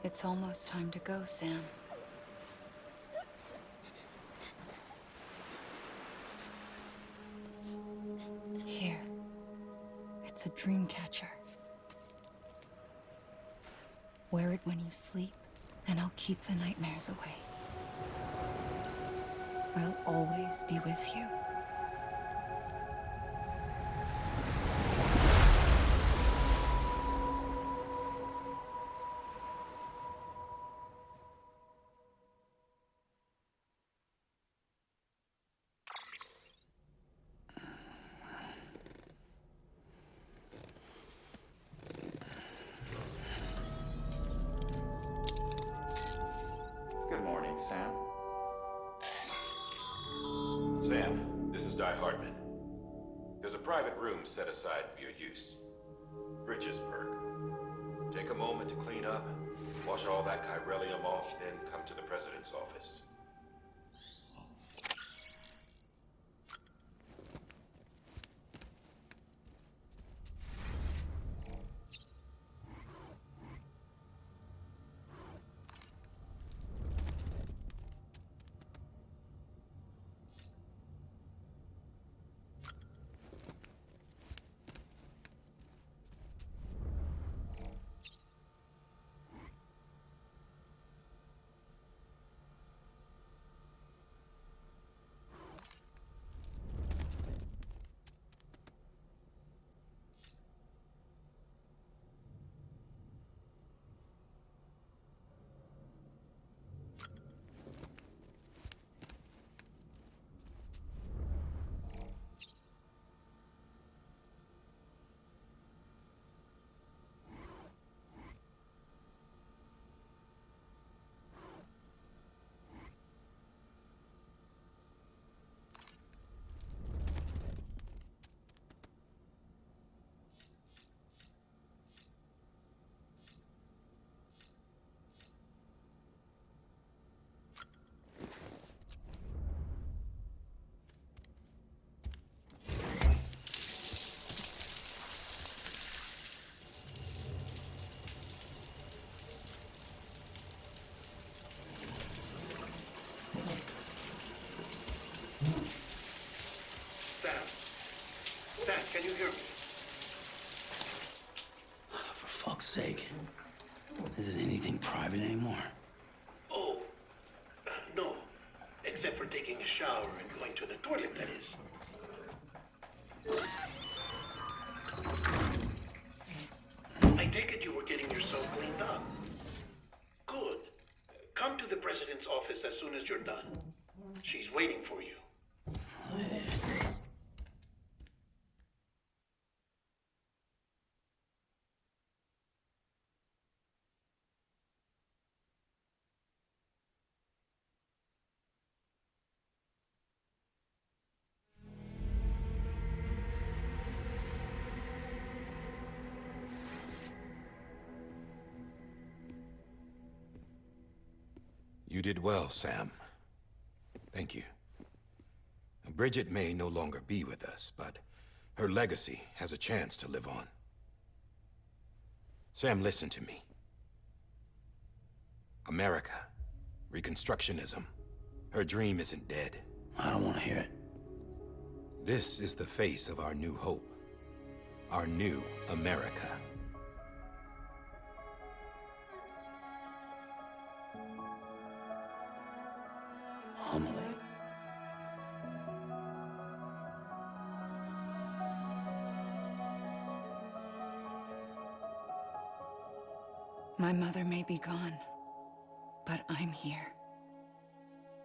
It's almost time to go, Sam. Here. It's a dream catcher. Wear it when you sleep, and I'll keep the nightmares away. I'll always be with you. Good morning, Sam. Sam, this is Di Hartman. There's a private room set aside for your use. Bridges perk. Take a moment to clean up, wash all that chiralium off, then come to the president's office. Sam, can you hear me? For fuck's sake. Isn't anything private anymore? Oh, no. Except for taking a shower and going to the toilet, that is. I take it you were getting yourself cleaned up. Good. Come to the president's office as soon as you're done. She's waiting for you. You did well, Sam. Thank you. Bridget may no longer be with us, but her legacy has a chance to live on. Sam, listen to me. America, Reconstructionism, her dream isn't dead. I don't want to hear it. This is the face of our new hope. Our new America. Amelie. My mother may be gone, but I'm here.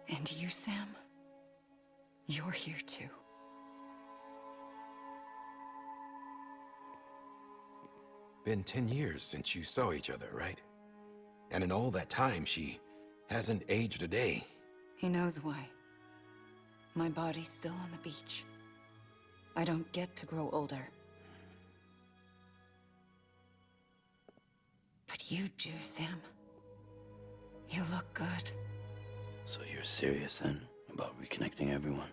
And you, Sam, you're here too. Been 10 years since you saw each other, right? And in all that time, she hasn't aged a day. He knows why. My body's still on the beach. I don't get to grow older. But you do, Sam. You look good. So you're serious then about reconnecting everyone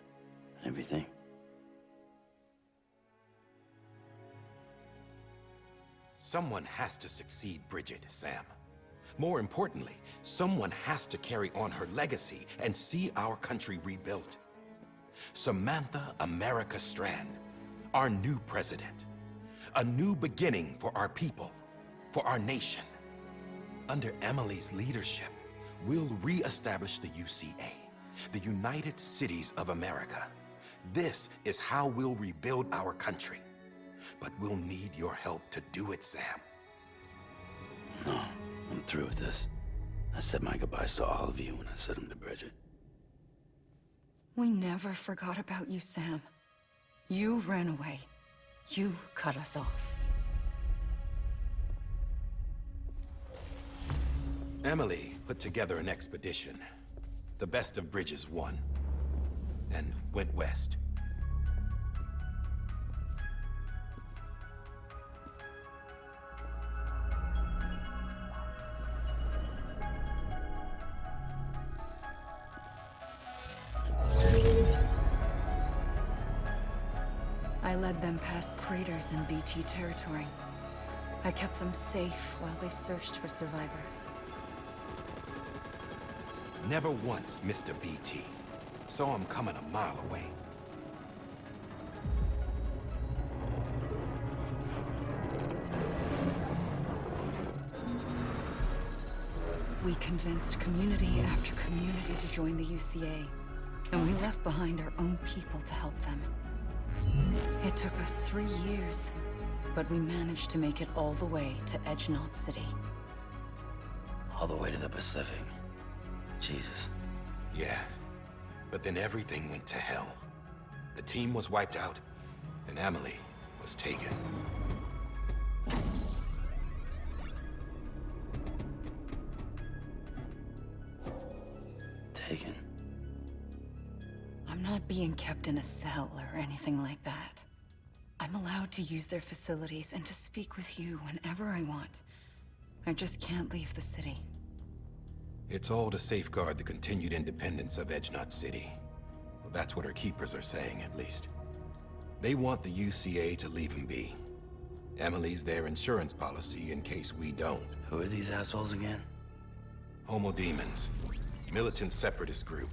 and everything? Someone has to succeed Bridget, Sam. More importantly, someone has to carry on her legacy and see our country rebuilt. Samantha America Strand, our new president. A new beginning for our people, for our nation. Under Amelie's leadership, we'll re-establish the UCA, the United Cities of America. This is how we'll rebuild our country. But we'll need your help to do it, Sam. No, I'm through with this. I said my goodbyes to all of you when I said them to Bridget. We never forgot about you, Sam. You ran away. You cut us off. Amelie put together an expedition. The best of Bridges won. And went west. I led them past craters in BT territory. I kept them safe while they searched for survivors. Never once missed a BT. Saw him coming a mile away. We convinced community after community to join the UCA, and we left behind our own people to help them. It took us 3 years, but we managed to make it all the way to Edgenot City. All the way to the Pacific. Jesus. Yeah, but then everything went to hell. The team was wiped out, and Amelie was taken. Taken? I'm not being kept in a cell or anything like that. I'm allowed to use their facilities and to speak with you whenever I want. I just can't leave the city. It's all to safeguard the continued independence of Edgenot City. Well, that's what our keepers are saying, at least. They want the UCA to leave him be. Amelie's their insurance policy in case we don't. Who are these assholes again? Homo Demons. Militant separatist group.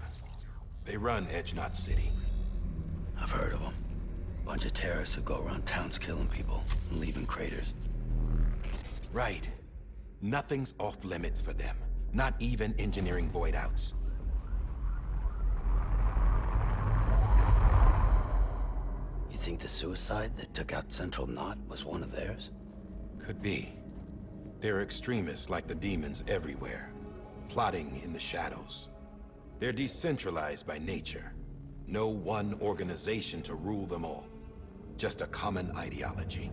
They run Edgenot City. I've heard of them. Bunch of terrorists who go around towns killing people and leaving craters. Right. Nothing's off limits for them. Not even engineering void outs. You think the suicide that took out Central Knot was one of theirs? Could be. There are extremists like the demons everywhere, plotting in the shadows. They're decentralized by nature. No one organization to rule them all. Just a common ideology.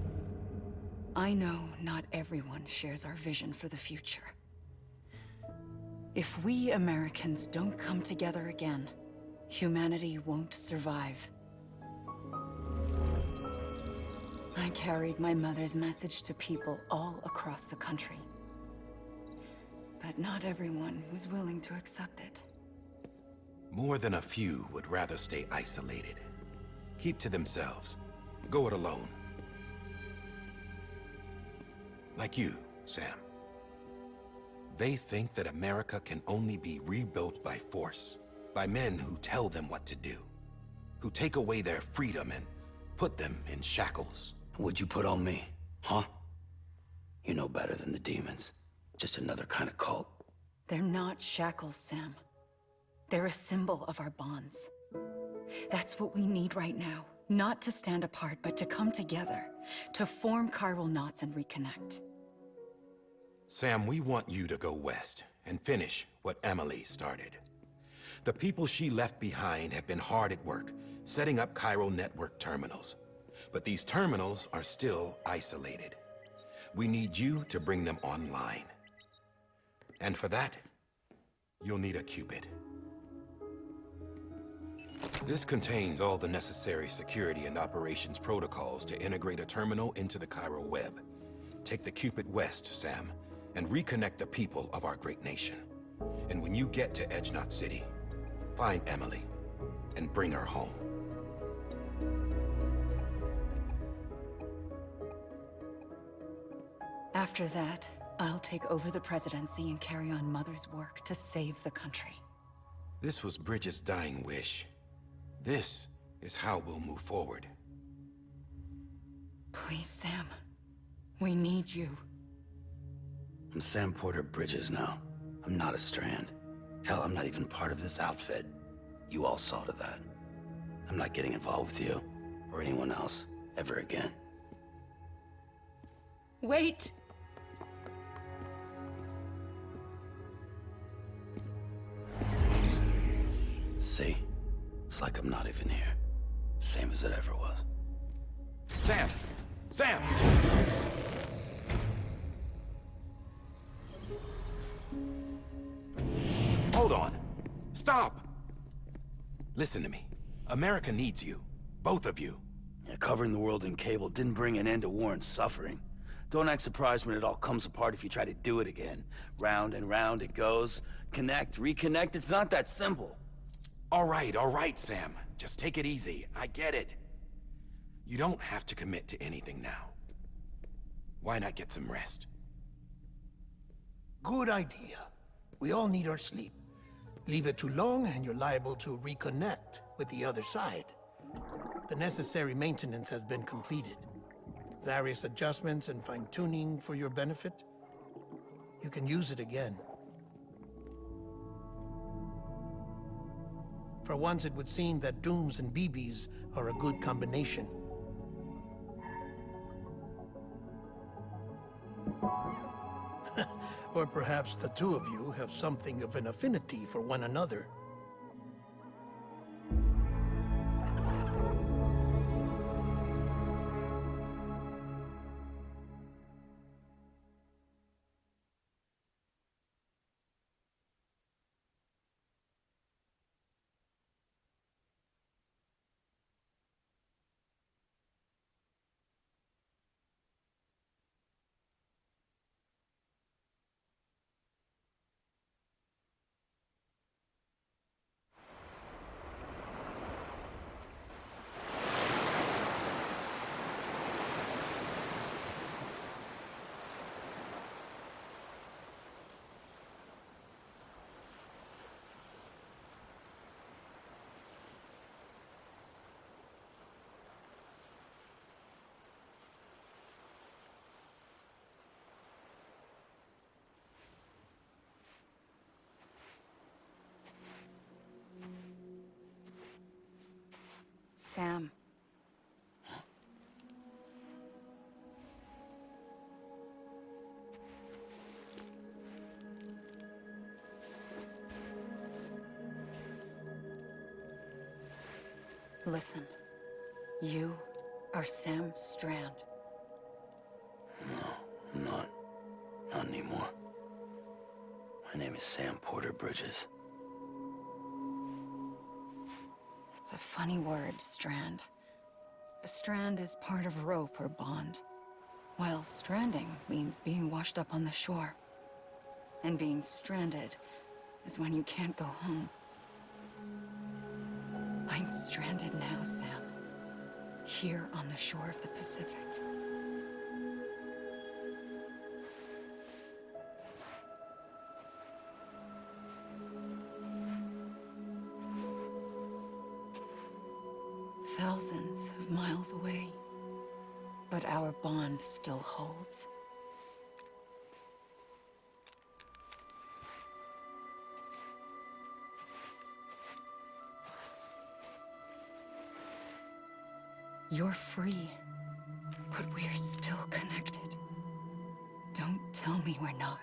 I know not everyone shares our vision for the future. If we Americans don't come together again, humanity won't survive. I carried my mother's message to people all across the country. But not everyone was willing to accept it. More than a few would rather stay isolated. Keep to themselves. Go it alone. Like you, Sam. They think that America can only be rebuilt by force, by men who tell them what to do, who take away their freedom and put them in shackles. What'd you put on me, huh? You know better than the demons. Just another kind of cult. They're not shackles, Sam. They're a symbol of our bonds. That's what we need right now. Not to stand apart, but to come together, to form chiral knots and reconnect. Sam, we want you to go west and finish what Amelie started. The people she left behind have been hard at work, setting up chiral network terminals. But these terminals are still isolated. We need you to bring them online. And for that, you'll need a Cupid. This contains all the necessary security and operations protocols to integrate a terminal into the chiral web. Take the Cupid west, Sam, and reconnect the people of our great nation. And when you get to Edgenot City, find Amelie and bring her home. After that, I'll take over the presidency and carry on Mother's work to save the country. This was Bridges' dying wish. This is how we'll move forward. Please, Sam. We need you. I'm Sam Porter Bridges now. I'm not a Strand. Hell, I'm not even part of this outfit. You all saw to that. I'm not getting involved with you, or anyone else, ever again. Wait! See? It's like I'm not even here. Same as it ever was. Sam! Sam! Hold on. Stop! Listen to me. America needs you. Both of you. Yeah, covering the world in cable didn't bring an end to war and suffering. Don't act surprised when it all comes apart if you try to do it again. Round and round it goes. Connect, reconnect, it's not that simple. All right, Sam. Just take it easy. I get it. You don't have to commit to anything now. Why not get some rest? Good idea. We all need our sleep. Leave it too long and you're liable to reconnect with the other side. The necessary maintenance has been completed. Various adjustments and fine-tuning for your benefit. You can use it again. For once, it would seem that Dooms and BBs are a good combination. Or perhaps the two of you have something of an affinity for one another. Sam. Listen. You are Sam Strand. No, I'm not. Not anymore. My name is Sam Porter Bridges. It's a funny word, Strand. A strand is part of rope or bond, while stranding means being washed up on the shore. And being stranded is when you can't go home. I'm stranded now, Sam. Here on the shore of the Pacific. Thousands of miles away, but our bond still holds. You're free, but we're still connected. Don't tell me we're not.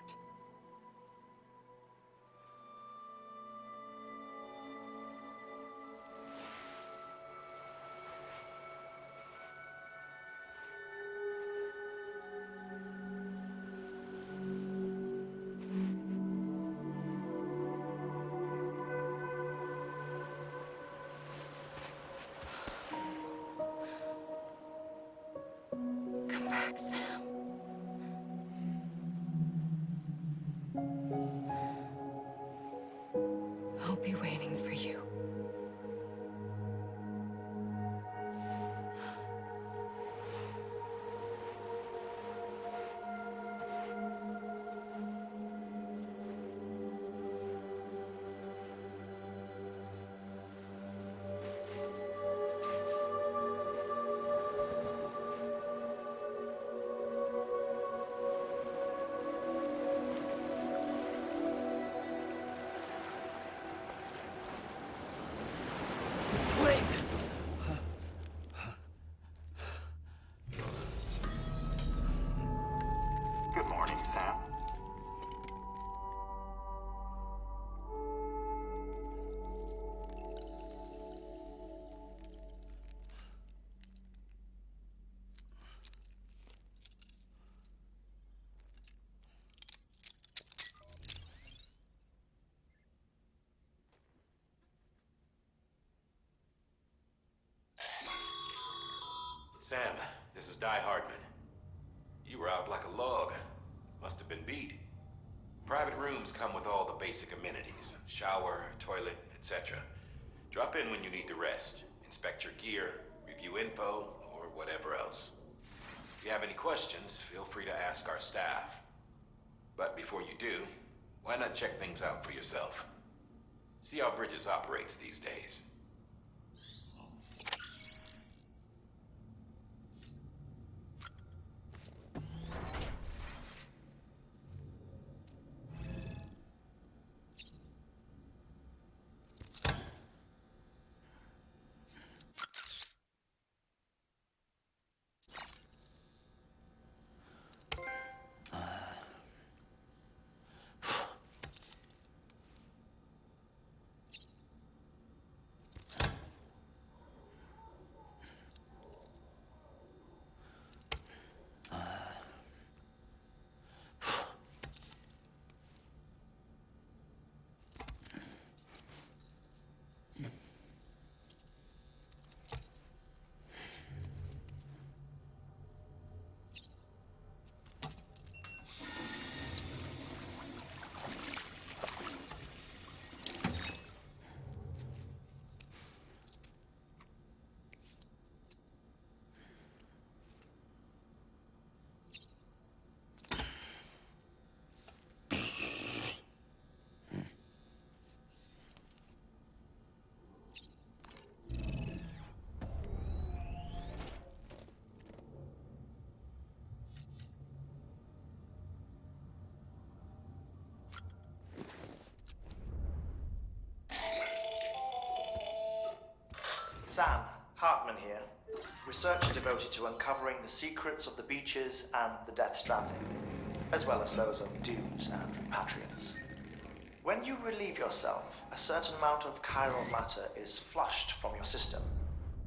Come back, Sam. I'll be waiting for you. Die Hardman. You were out like a log. Must have been beat. Private rooms come with all the basic amenities. Shower, toilet, etc. Drop in when you need to rest. Inspect your gear, review info, or whatever else. If you have any questions, feel free to ask our staff. But before you do, why not check things out for yourself? See how Bridges operates these days. Sam, Hartman here, researcher devoted to uncovering the secrets of the beaches and the Death Stranding, as well as those of dooms and repatriates. When you relieve yourself, a certain amount of chiral matter is flushed from your system.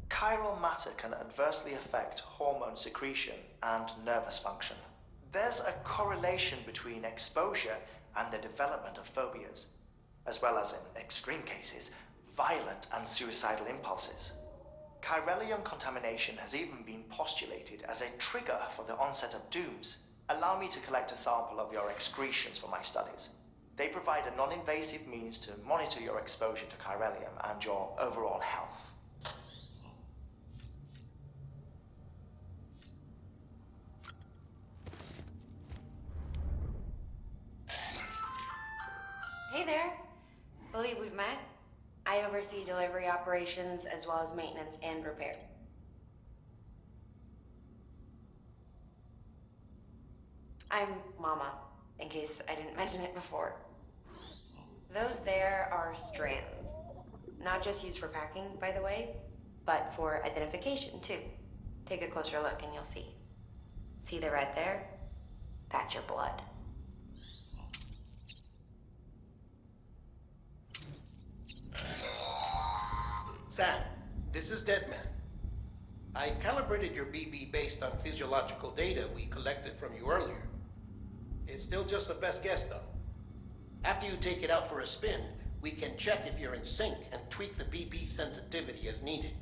Chiral matter can adversely affect hormone secretion and nervous function. There's a correlation between exposure and the development of phobias, as well as, in extreme cases, violent and suicidal impulses. Chiralium contamination has even been postulated as a trigger for the onset of dooms. Allow me to collect a sample of your excretions for my studies. They provide a non-invasive means to monitor your exposure to chiralium and your overall health. Hey there. Believe we've met. I oversee delivery operations as well as maintenance and repair. I'm Mama, in case I didn't mention it before. Those there are strands. Not just used for packing, by the way, but for identification too. Take a closer look and you'll see. See the red there? That's your blood. Sam, this is Deadman. I calibrated your BB based on physiological data we collected from you earlier. It's still just a best guess, though. After you take it out for a spin, we can check if you're in sync and tweak the BB sensitivity as needed.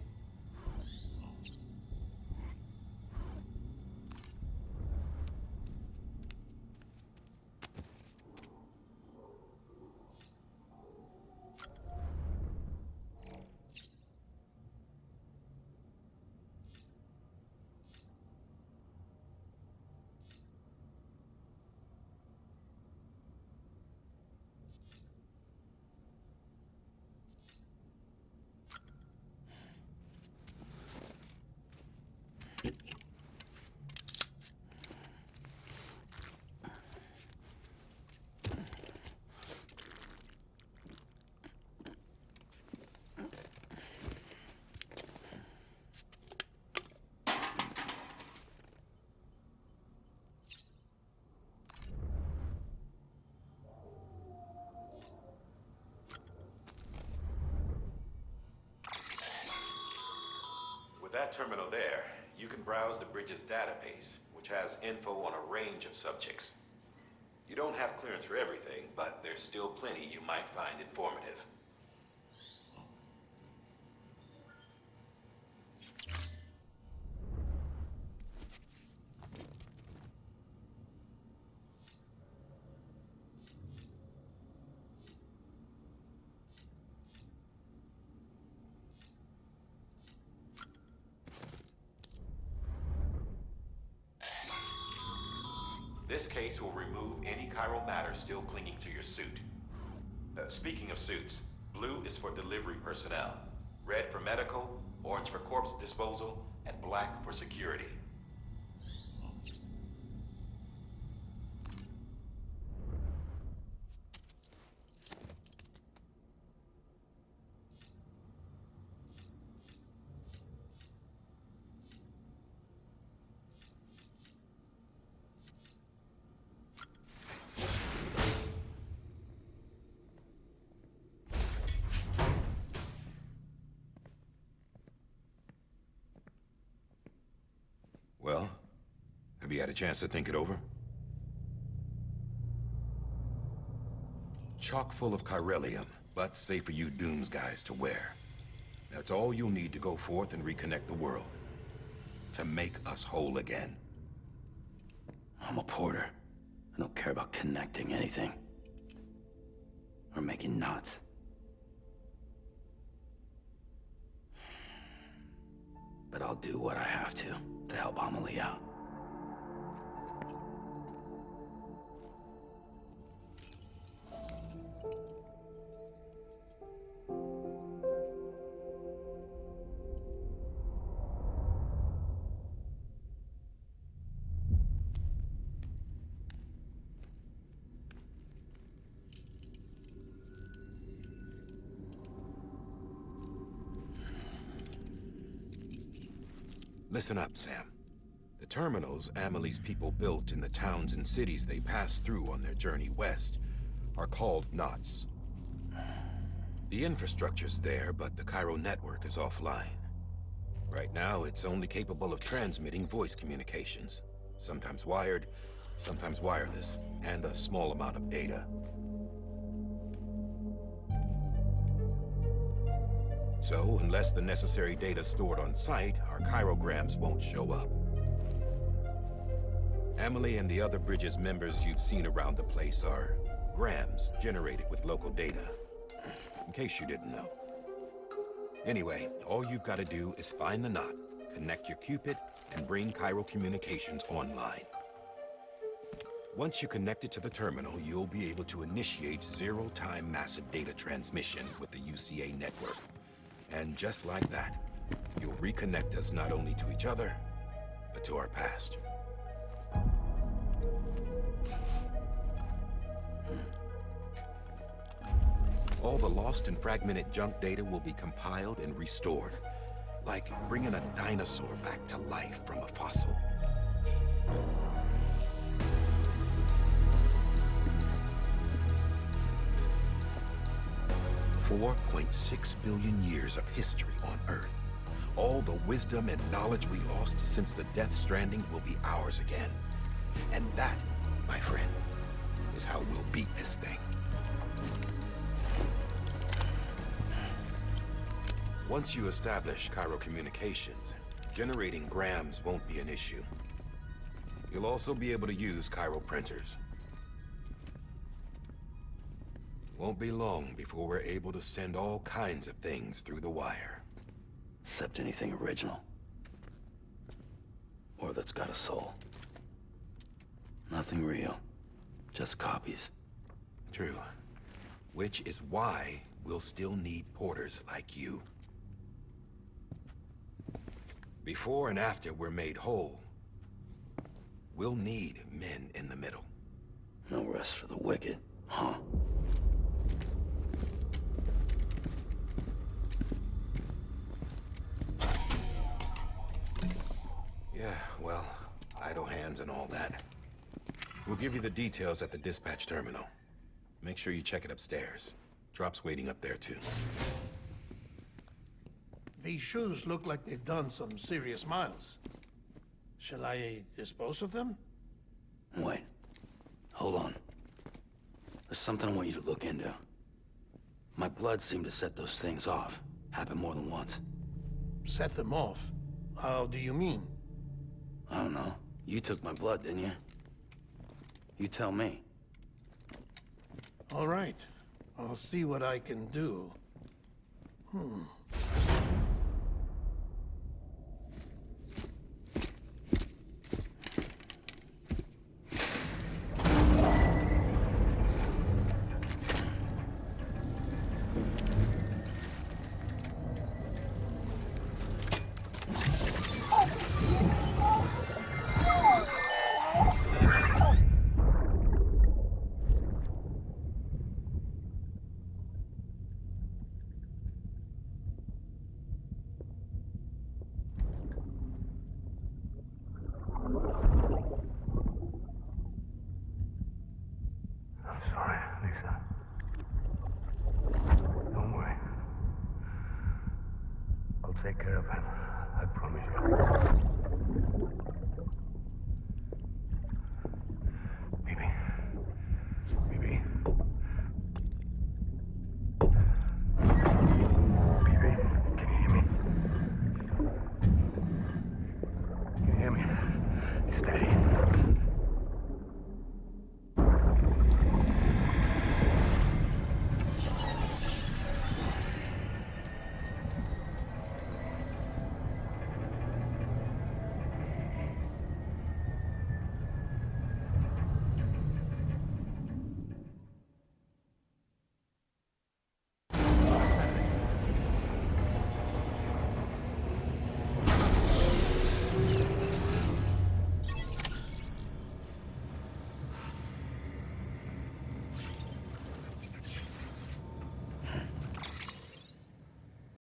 With that terminal there, you can browse the Bridges database, which has info on a range of subjects. You don't have clearance for everything, but there's still plenty you might find informative. This case will remove any chiral matter still clinging to your suit. Speaking of suits, blue is for delivery personnel, red for medical, orange for corpse disposal, and black for security. Well, have you had a chance to think it over? Chock full of chiralium, but safe for you Dooms guys to wear. That's all you'll need to go forth and reconnect the world. To make us whole again. I'm a porter. I don't care about connecting anything. Or making knots. But I'll do what I have to help Amelie out. Listen up, Sam. The terminals Amelie's people built in the towns and cities they passed through on their journey west are called knots. The infrastructure's there, but the chiral network is offline. Right now, it's only capable of transmitting voice communications. Sometimes wired, sometimes wireless, and a small amount of data. So, unless the necessary data's stored on site, our chirograms won't show up. Amelie and the other Bridges members you've seen around the place are grams generated with local data. In case you didn't know. Anyway, all you've got to do is find the knot, connect your Cupid, and bring chiral communications online. Once you connect it to the terminal, you'll be able to initiate zero-time massive data transmission with the UCA network. And just like that, you'll reconnect us not only to each other, but to our past. All the lost and fragmented junk data will be compiled and restored, like bringing a dinosaur back to life from a fossil. $4.6 billion years of history on Earth. All the wisdom and knowledge we lost since the Death Stranding will be ours again. And that, my friend, is how we'll beat this thing. Once you establish chiral communications, generating grams won't be an issue. You'll also be able to use chiral printers. Won't be long before we're able to send all kinds of things through the wire. Except anything original. Or that's got a soul. Nothing real. Just copies. True. Which is why we'll still need porters like you. Before and after we're made whole, we'll need men in the middle. No rest for the wicked, huh? Yeah, well, idle hands and all that. We'll give you the details at the dispatch terminal. Make sure you check it upstairs. Drop's waiting up there, too. These shoes look like they've done some serious miles. Shall I dispose of them? Wait. Hold on. There's something I want you to look into. My blood seemed to set those things off. Happened more than once. Set them off? How do you mean? I don't know. You took my blood, didn't you? You tell me. All right. I'll see what I can do.